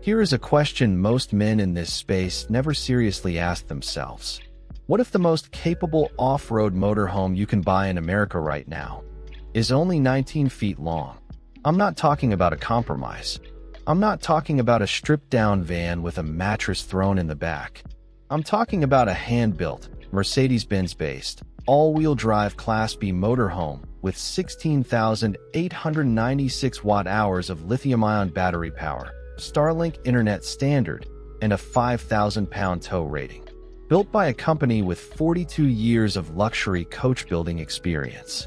Here is a question most men in this space never seriously ask themselves. What if the most capable off-road motorhome you can buy in America right now is only 19 feet long? I'm not talking about a compromise. I'm not talking about a stripped-down van with a mattress thrown in the back. I'm talking about a hand-built, Mercedes-Benz-based, all-wheel drive Class B motorhome with 16,896 watt-hours of lithium-ion battery power, Starlink Internet standard, and a 5,000-pound tow rating. Built by a company with 42 years of luxury coach building experience.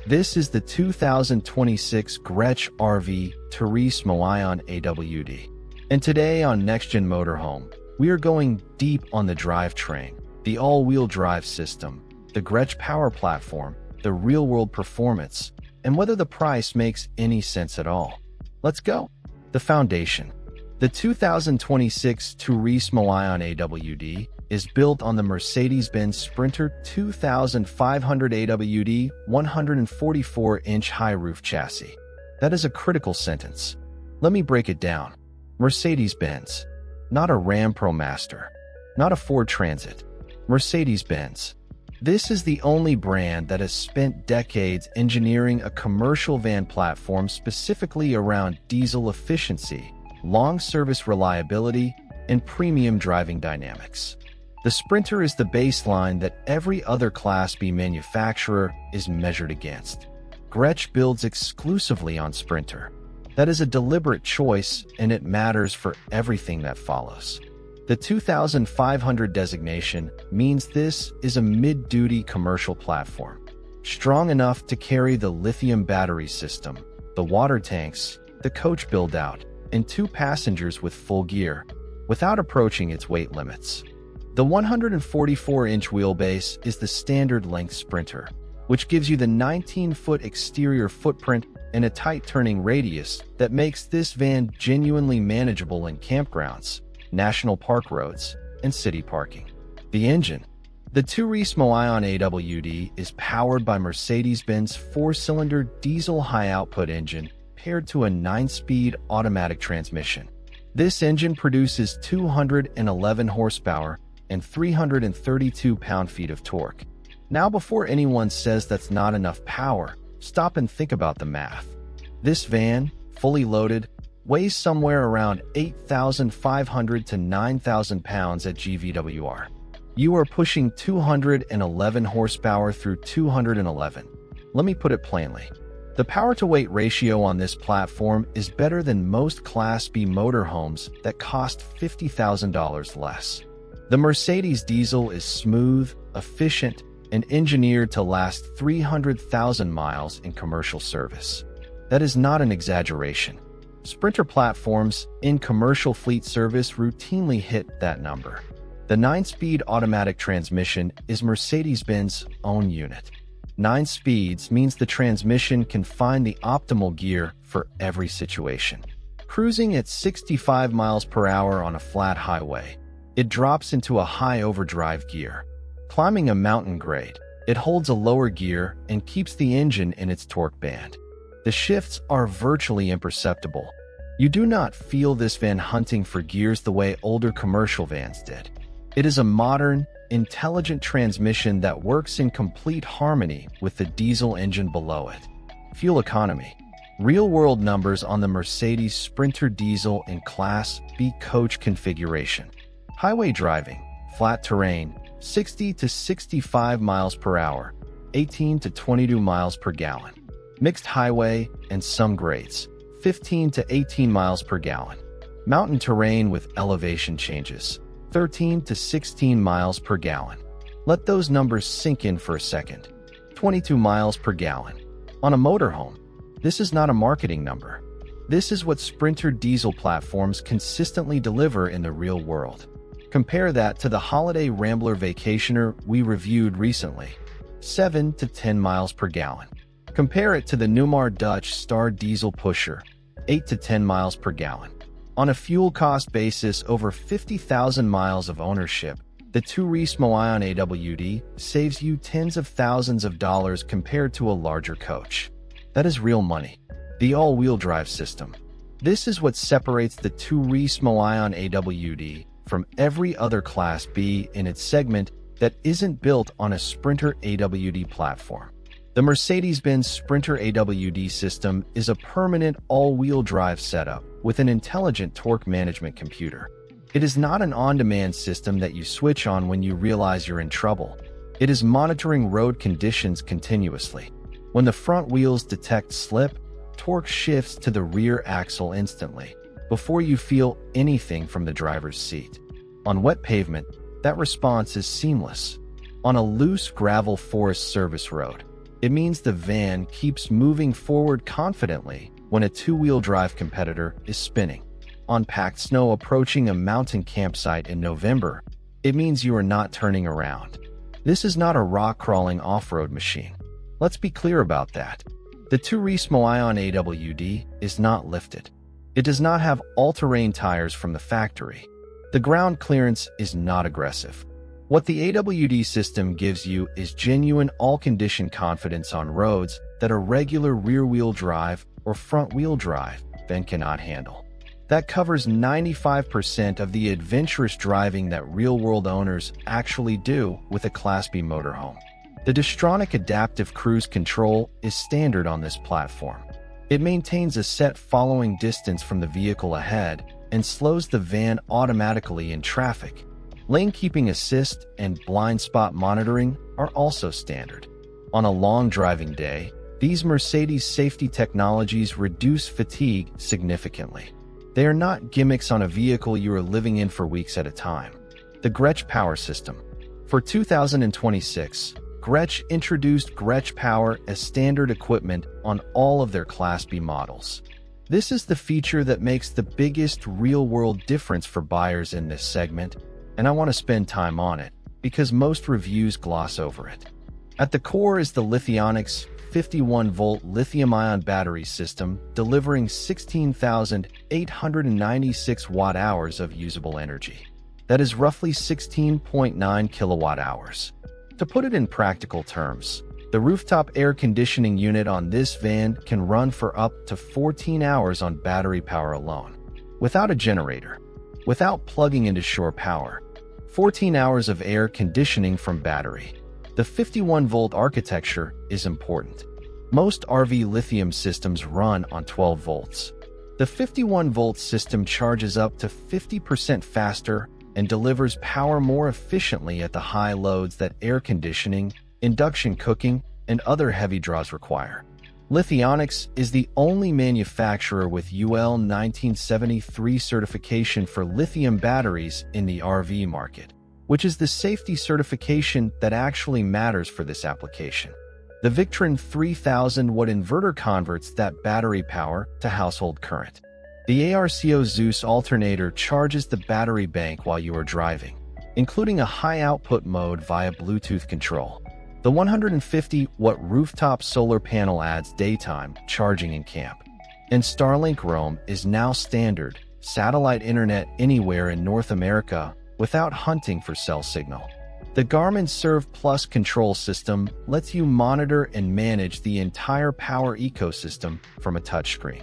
This is the 2026 Grech RV Turismo-ion AWD. And today on NextGen Motorhome, we are going deep on the drivetrain, the all-wheel drive system, the GRECH Power platform, the real-world performance, and whether the price makes any sense at all. Let's go. The foundation. The 2026 Turismo-ion AWD is built on the Mercedes-Benz Sprinter 2500 AWD 144-inch high-roof chassis. That is a critical sentence. Let me break it down. Mercedes-Benz. Not a Ram ProMaster. Not a Ford Transit. Mercedes-Benz. This is the only brand that has spent decades engineering a commercial van platform specifically around diesel efficiency, long service reliability, and premium driving dynamics. The Sprinter is the baseline that every other Class B manufacturer is measured against. Grech builds exclusively on Sprinter. That is a deliberate choice, and it matters for everything that follows. The 2500 designation means this is a mid-duty commercial platform, strong enough to carry the lithium battery system, the water tanks, the coach build-out, and 2 passengers with full gear, without approaching its weight limits. The 144-inch wheelbase is the standard length Sprinter, which gives you the 19-foot exterior footprint and a tight turning radius that makes this van genuinely manageable in campgrounds, national park roads, and city parking. The engine. The Turismo-ion AWD is powered by Mercedes-Benz 4-cylinder diesel high-output engine paired to a 9-speed automatic transmission. This engine produces 211 horsepower and 332 pound-feet of torque. Now, before anyone says that's not enough power, stop and think about the math. This van, fully loaded, weighs somewhere around 8,500 to 9,000 pounds at GVWR. You are pushing 211 horsepower through 211. Let me put it plainly. The power-to-weight ratio on this platform is better than most Class B motorhomes that cost $50,000 less. The Mercedes diesel is smooth, efficient, and engineered to last 300,000 miles in commercial service. That is not an exaggeration. Sprinter platforms in commercial fleet service routinely hit that number. The 9-speed automatic transmission is Mercedes-Benz's own unit. 9 speeds means the transmission can find the optimal gear for every situation. Cruising at 65 miles per hour on a flat highway, it drops into a high overdrive gear. Climbing a mountain grade, it holds a lower gear and keeps the engine in its torque band. The shifts are virtually imperceptible. You do not feel this van hunting for gears the way older commercial vans did. It is a modern, intelligent transmission that works in complete harmony with the diesel engine below it. Fuel economy. Real-world numbers on the Mercedes Sprinter diesel in Class B coach configuration. Highway driving, flat terrain, 60 to 65 miles per hour, 18 to 22 miles per gallon. Mixed highway and some grades, 15 to 18 miles per gallon. Mountain terrain with elevation changes, 13 to 16 miles per gallon. Let those numbers sink in for a second. 22 miles per gallon. On a motorhome, this is not a marketing number. This is what Sprinter diesel platforms consistently deliver in the real world. Compare that to the Holiday Rambler Vacationer we reviewed recently, 7 to 10 miles per gallon. Compare it to the Newmar Dutch Star Diesel Pusher, 8 to 10 miles per gallon. On a fuel cost basis over 50,000 miles of ownership, the Turismo-ion AWD saves you tens of thousands of dollars compared to a larger coach. That is real money. The all-wheel drive system. This is what separates the Turismo-ion AWD from every other Class B in its segment that isn't built on a Sprinter AWD platform. The Mercedes-Benz Sprinter AWD system is a permanent all-wheel drive setup with an intelligent torque management computer. It is not an on-demand system that you switch on when you realize you're in trouble. It is monitoring road conditions continuously. When the front wheels detect slip, torque shifts to the rear axle instantly, before you feel anything from the driver's seat. On wet pavement, that response is seamless. On a loose gravel forest service road, it means the van keeps moving forward confidently when a two-wheel drive competitor is spinning. On packed snow approaching a mountain campsite in November, it means you are not turning around. This is not a rock-crawling off-road machine. Let's be clear about that. The Turismo-ion AWD is not lifted. It does not have all-terrain tires from the factory. The ground clearance is not aggressive. What the AWD system gives you is genuine all-condition confidence on roads that a regular rear-wheel drive or front-wheel drive van cannot handle. That covers 95% of the adventurous driving that real-world owners actually do with a Class B motorhome. The Distronic Adaptive Cruise Control is standard on this platform. It maintains a set following distance from the vehicle ahead and slows the van automatically in traffic. Lane keeping assist and blind spot monitoring are also standard. On a long driving day, these Mercedes safety technologies reduce fatigue significantly. They are not gimmicks on a vehicle you are living in for weeks at a time. The Grech Power System. For 2026, Grech introduced Grech Power as standard equipment on all of their Class B models. This is the feature that makes the biggest real-world difference for buyers in this segment, and I want to spend time on it because most reviews gloss over it. At the core is the Lithionics 51-volt lithium-ion battery system delivering 16,896 watt-hours of usable energy. That is roughly 16.9 kilowatt-hours. To put it in practical terms, the rooftop air conditioning unit on this van can run for up to 14 hours on battery power alone, without a generator, without plugging into shore power. 14 hours of air conditioning from battery. The 51-volt architecture is important. Most RV lithium systems run on 12 volts. The 51-volt system charges up to 50% faster and delivers power more efficiently at the high loads that air conditioning, induction cooking, and other heavy draws require. Lithionics is the only manufacturer with UL 1973 certification for lithium batteries in the RV market, which is the safety certification that actually matters for this application. The Victron 3000-watt inverter converts that battery power to household current. The ARCO Zeus alternator charges the battery bank while you are driving, including a high-output mode via Bluetooth control. The 150-watt rooftop solar panel adds daytime charging in camp. And Starlink Roam is now standard satellite internet anywhere in North America without hunting for cell signal. The Garmin Serve Plus control system lets you monitor and manage the entire power ecosystem from a touchscreen.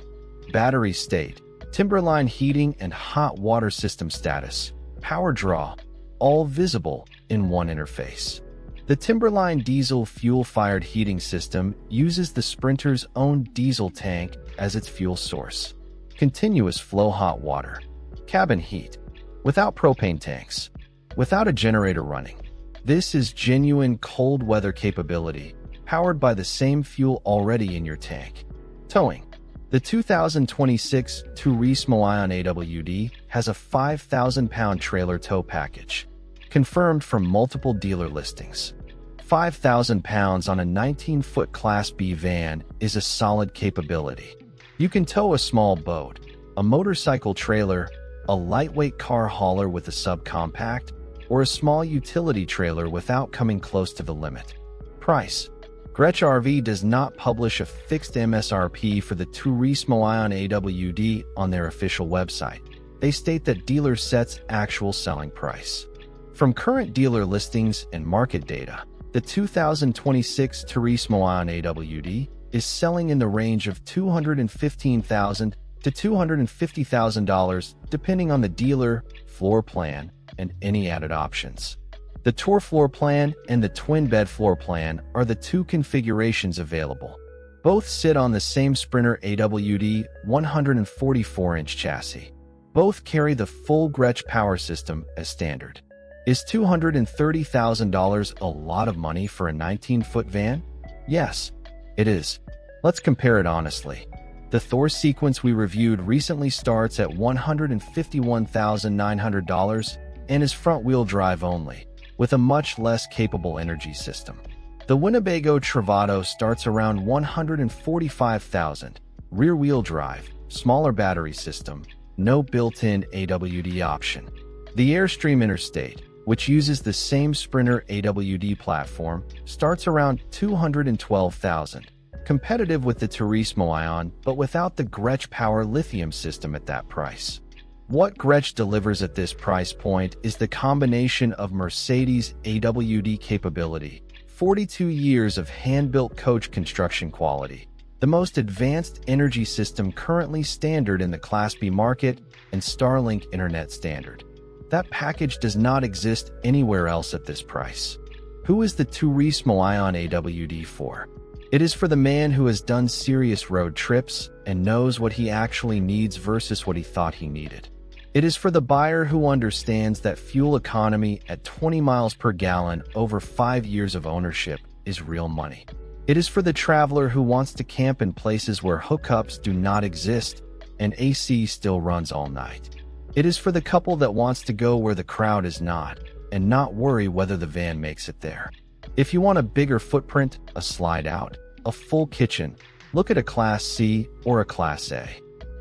Battery state, Timberline heating and hot water system status, power draw, all visible in one interface. The Timberline diesel fuel-fired heating system uses the Sprinter's own diesel tank as its fuel source. Continuous flow hot water, cabin heat, without propane tanks, without a generator running. This is genuine cold weather capability, powered by the same fuel already in your tank. Towing. The 2026 Turismo-ion AWD has a 5,000-pound trailer tow package, confirmed from multiple dealer listings. 5,000 pounds on a 19-foot Class B van is a solid capability. You can tow a small boat, a motorcycle trailer, a lightweight car hauler with a subcompact, or a small utility trailer without coming close to the limit. Price. Grech RV does not publish a fixed MSRP for the Turismo-ion AWD on their official website. They state that dealer sets actual selling price. From current dealer listings and market data, the 2026 Turismo-ion AWD is selling in the range of $215,000 to $250,000 depending on the dealer, floor plan, and any added options. The Tour floor plan and the twin bed floor plan are the two configurations available. Both sit on the same Sprinter AWD 144-inch chassis. Both carry the full Grech power system as standard. Is $230,000 a lot of money for a 19-foot van? Yes, it is. Let's compare it honestly. The Thor sequence we reviewed recently starts at $151,900 and is front-wheel drive only, with a much less capable energy system. The Winnebago Travato starts around $145,000, rear-wheel drive, smaller battery system, no built-in AWD option. The Airstream Interstate, which uses the same Sprinter AWD platform, starts around $212,000, competitive with the Turismo-ion but without the Grech Power Lithium system at that price. What Grech delivers at this price point is the combination of Mercedes AWD capability, 42 years of hand-built coach construction quality, the most advanced energy system currently standard in the Class B market, and Starlink Internet standard. That package does not exist anywhere else at this price. Who is the Turismo-ion AWD for? It is for the man who has done serious road trips and knows what he actually needs versus what he thought he needed. It is for the buyer who understands that fuel economy at 20 miles per gallon over 5 years of ownership is real money. It is for the traveler who wants to camp in places where hookups do not exist and AC still runs all night. It is for the couple that wants to go where the crowd is not and not worry whether the van makes it there. If you want a bigger footprint, a slide out, a full kitchen, look at a Class C or a Class A.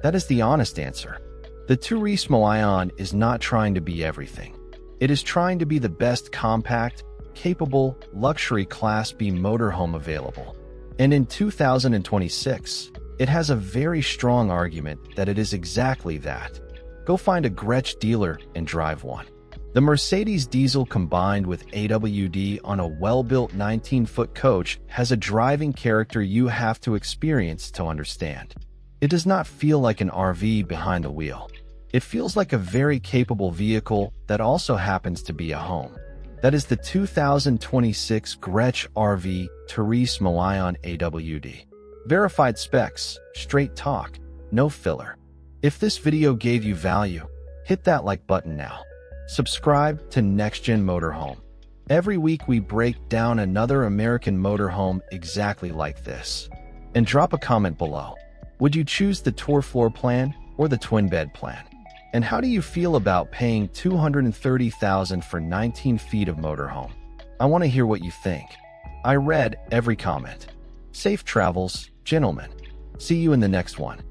That is the honest answer. The Turismo-ion is not trying to be everything. It is trying to be the best compact, capable, luxury Class B motorhome available. And in 2026, it has a very strong argument that it is exactly that. Go find a Grech dealer and drive one. The Mercedes diesel combined with AWD on a well-built 19-foot coach has a driving character you have to experience to understand. It does not feel like an RV behind the wheel. It feels like a very capable vehicle that also happens to be a home. That is the 2026 Grech RV Turismo-ion AWD. Verified specs, straight talk, no filler. If this video gave you value, hit that like button now. Subscribe to NextGen Motorhome. Every week we break down another American motorhome exactly like this. And drop a comment below. Would you choose the Tour floor plan or the twin bed plan? And how do you feel about paying $230,000 for 19 feet of motorhome? I want to hear what you think. I read every comment. Safe travels, gentlemen. See you in the next one.